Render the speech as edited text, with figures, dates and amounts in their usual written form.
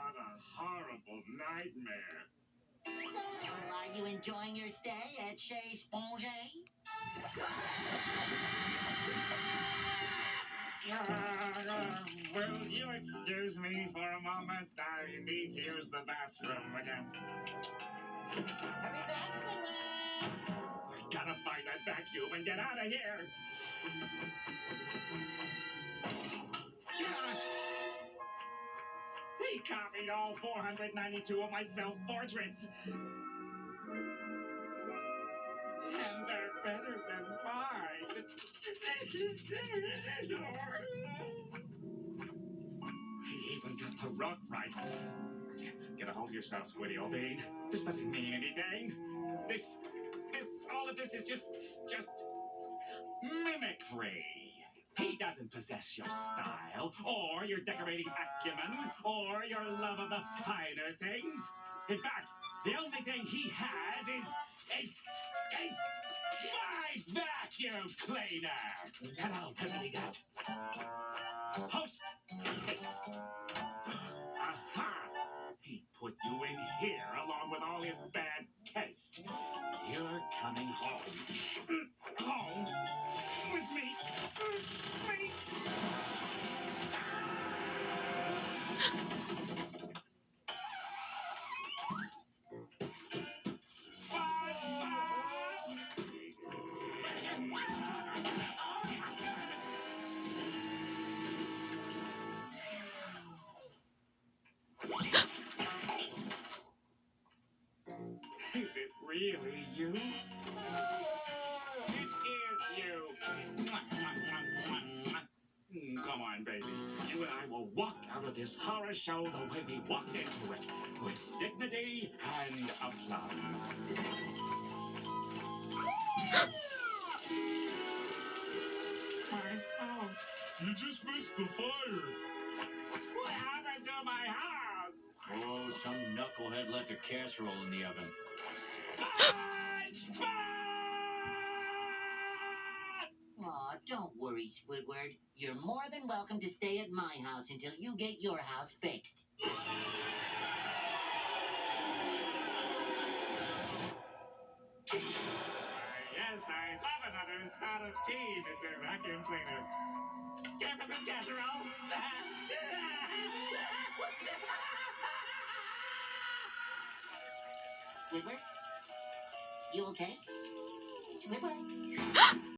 What a horrible nightmare. So, are you enjoying your stay at Chez Sponge? Will you excuse me for a moment? I need to use the bathroom again. Hurry back, Squidward! I gotta find that vacuum and get out of here. He copied all 492 of my self-portraits. And they're better than mine. He even got the rug right. Get a hold of yourself, Squiddy old bean. This doesn't mean anything. All of this is just mimicry. He doesn't possess your style, or your decorating acumen, or your love of the finer things. In fact, the only thing he has is my vacuum cleaner. And I'll remedy that. Post haste. Aha! He put you in here along with all his bad taste. You're coming home. Home? With me? Me? Is it really you? It is you. Come on, baby. You and I will walk out of this horror show the way we walked into it, with dignity and aplomb. My house. You just missed the fire. What happened to my house? Oh, some knucklehead left a casserole in the oven. SpongeBob! Aw, don't worry, Squidward. You're more than welcome to stay at my house until you get your house fixed. Yes, I love another spot of tea, Mr. Vacuum Cleaner. Care for some casserole? Squidward? You okay? Squidward?